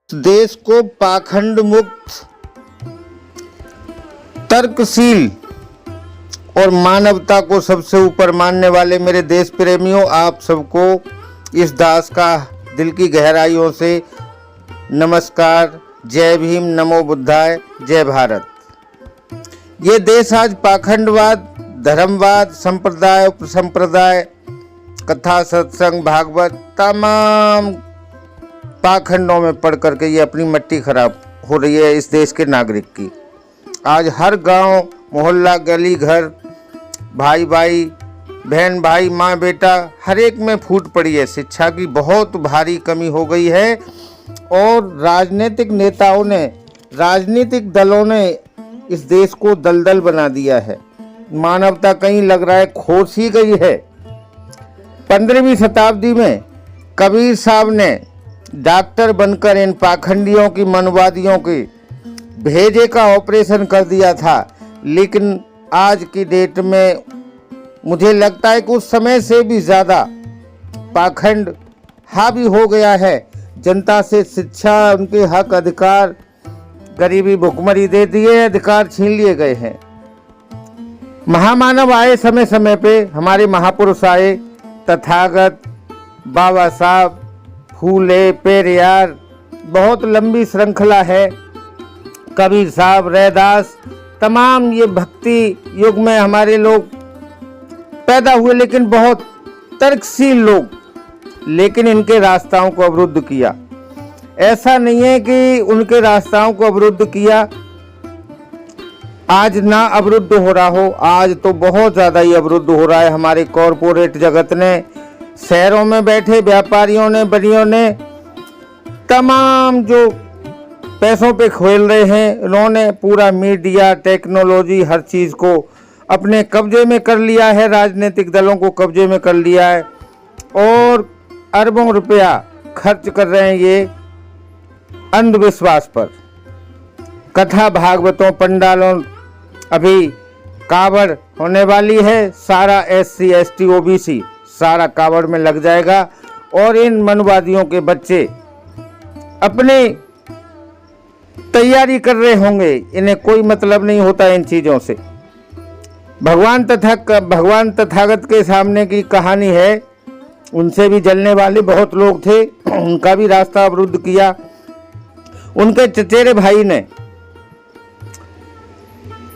देश को पाखंड मुक्त, तर्कशील और मानवता को सबसे ऊपर मानने वाले मेरे देश प्रेमियों, आप सबको इस दास का दिल की गहराइयों से नमस्कार। जय भीम, नमो बुद्धाय, जय भारत। ये देश आज पाखंडवाद, धर्मवाद, संप्रदाय उपसंप्रदाय, कथा, सत्संग, भागवत तमाम पाखंडों में पढ़ करके ये अपनी मट्टी खराब हो रही है इस देश के नागरिक की। आज हर गांव, मोहल्ला, गली, घर, भाई भाई, बहन भाई, माँ बेटा, हर एक में फूट पड़ी है। शिक्षा की बहुत भारी कमी हो गई है और राजनीतिक नेताओं ने, राजनीतिक दलों ने इस देश को दलदल बना दिया है। मानवता कहीं लग रहा है खोस ही गई है। 15वीं शताब्दी में कबीर साहब ने डॉक्टर बनकर इन पाखंडियों की, मनवादियों की भेजे का ऑपरेशन कर दिया था, लेकिन आज की डेट में मुझे लगता है कि उस समय से भी ज़्यादा पाखंड हावी हो गया है। जनता से शिक्षा, उनके हक अधिकार, गरीबी भुखमरी दे दिए, अधिकार छीन लिए गए हैं। महामानव आए समय समय पे, हमारे महापुरुष आए, तथागत, बाबा साहब, फूले, पेरियार, बहुत लंबी श्रृंखला है। कबीर साहब, रैदास, तमाम ये भक्ति युग में हमारे लोग पैदा हुए, लेकिन बहुत तर्कशील लोग, लेकिन इनके रास्ताओं को अवरुद्ध किया। ऐसा नहीं है कि उनके रास्ताओं को अवरुद्ध किया, आज ना अवरुद्ध हो रहा हो, आज तो बहुत ज़्यादा ही अवरुद्ध हो रहा है। हमारे कॉरपोरेट जगत ने, शहरों में बैठे व्यापारियों ने, बनियों ने, तमाम जो पैसों पे खेल रहे हैं, उन्होंने पूरा मीडिया, टेक्नोलॉजी, हर चीज़ को अपने कब्जे में कर लिया है। राजनीतिक दलों को कब्जे में कर लिया है और अरबों रुपया खर्च कर रहे हैं ये अंधविश्वास पर। कथा, भागवतों, पंडालों, अभी कावड़ होने वाली है, सारा SC ST OBC सारा कावड़ में लग जाएगा और इन मनवादियों के बच्चे अपनी तैयारी कर रहे होंगे। इन्हें कोई मतलब नहीं होता इन चीज़ों से। भगवान तथागत के सामने की कहानी है, उनसे भी जलने वाले बहुत लोग थे, उनका भी रास्ता अवरुद्ध किया। उनके चचेरे भाई ने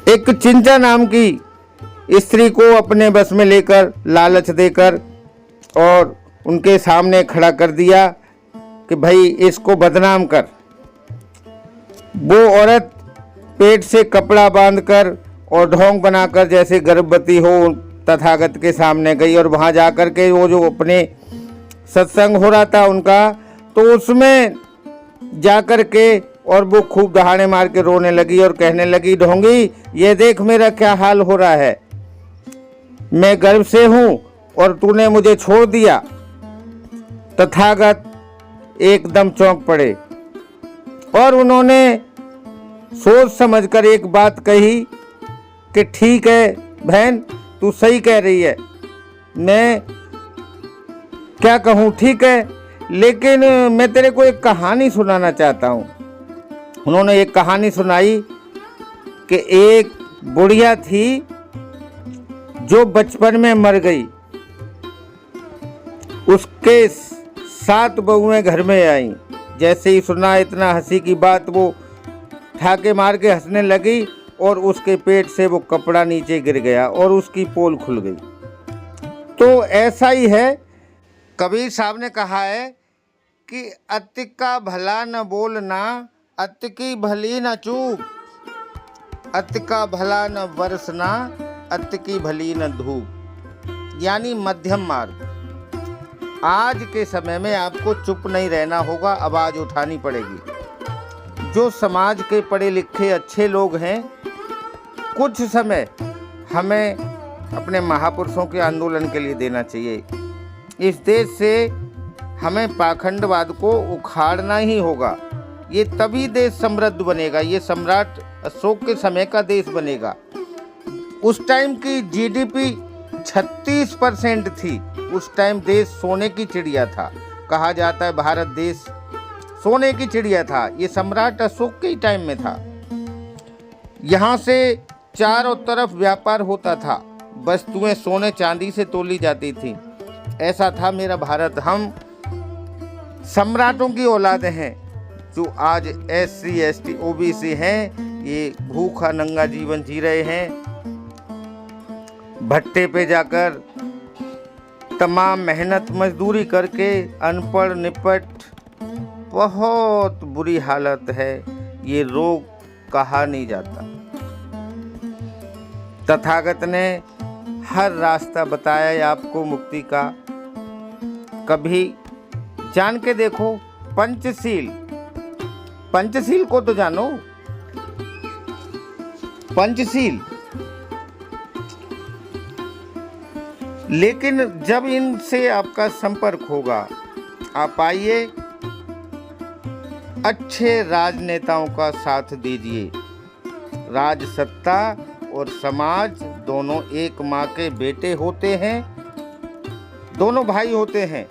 एक चिंचा नाम की स्त्री को अपने बस में लेकर, लालच देकर, और उनके सामने खड़ा कर दिया कि भाई इसको बदनाम कर। वो औरत पेट से कपड़ा बांधकर और ढोंग बनाकर जैसे गर्भवती हो तथागत के सामने गई और वहाँ जाकर के वो जो अपने सत्संग हो रहा था उनका, तो उसमें जाकर के और वो खूब दहाड़े मार के रोने लगी और कहने लगी, ढोंगी ये देख मेरा क्या हाल हो रहा है, मैं गर्भ से हूँ और तूने मुझे छोड़ दिया। तथागत एकदम चौंक पड़े और उन्होंने सोच समझकर एक बात कही कि ठीक है बहन, तू सही कह रही है, मैं क्या कहूँ, ठीक है, लेकिन मैं तेरे को एक कहानी सुनाना चाहता हूँ। उन्होंने एक कहानी सुनाई कि एक बुढ़िया थी जो बचपन में मर गई, उसके 7 बहुएं घर में आई। जैसे ही सुना इतना हंसी की बात, वो ठाके मार के हंसने लगी और उसके पेट से वो कपड़ा नीचे गिर गया और उसकी पोल खुल गई। तो ऐसा ही है, कबीर साहब ने कहा है कि अति का भला न बोलना, अति की भली न चूक, अति का भला न बरसना, अति की भली न धूप, यानी मध्यम मार्ग। आज के समय में आपको चुप नहीं रहना होगा, आवाज़ उठानी पड़ेगी। जो समाज के पढ़े लिखे अच्छे लोग हैं, कुछ समय हमें अपने महापुरुषों के आंदोलन के लिए देना चाहिए। इस देश से हमें पाखंडवाद को उखाड़ना ही होगा। ये तभी देश समृद्ध बनेगा, ये सम्राट अशोक के समय का देश बनेगा। उस टाइम की GDP 36% थी। उस टाइम देश सोने की चिड़िया था। कहा जाता है भारत देश सोने की चिड़िया था। ये सम्राट अशोक के ही टाइम में था। यहाँ से चारों तरफ व्यापार होता था, वस्तुएं सोने चांदी से तोली जाती थी। ऐसा था मेरा भारत। हम सम्राटों की औलाद हैं। जो आज SC ST OBC हैं, ये भूखा नंगा जीवन जी रहे हैं, भट्टे पे जाकर तमाम मेहनत मजदूरी करके, अनपढ़ निपट, बहुत बुरी हालत है। ये रोग कहा नहीं जाता। तथागत ने हर रास्ता बताया है आपको मुक्ति का। कभी जान के देखो। पंचशील, पंचशील को तो जानो। पंचशील, लेकिन जब इनसे आपका संपर्क होगा, आप आइए, अच्छे राजनेताओं का साथ दीजिए। राजसत्ता और समाज दोनों एक माँ के बेटे होते हैं, दोनों भाई होते हैं।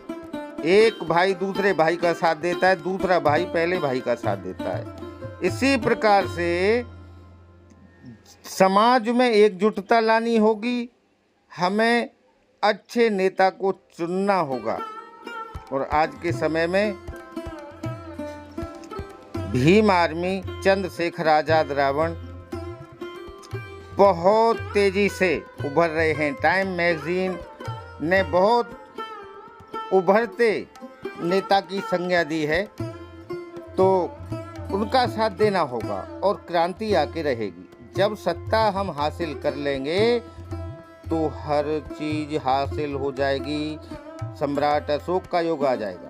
एक भाई दूसरे भाई का साथ देता है, दूसरा भाई पहले भाई का साथ देता है। इसी प्रकार से समाज में एकजुटता लानी होगी। हमें अच्छे नेता को चुनना होगा। और आज के समय में भीम आर्मी, चंद्रशेखर आजाद रावण बहुत तेजी से उभर रहे हैं। टाइम मैगजीन ने बहुत उभरते नेता की संज्ञा दी है, तो उनका साथ देना होगा और क्रांति आके रहेगी। जब सत्ता हम हासिल कर लेंगे तो हर चीज हासिल हो जाएगी। सम्राट अशोक का युग आ जाएगा।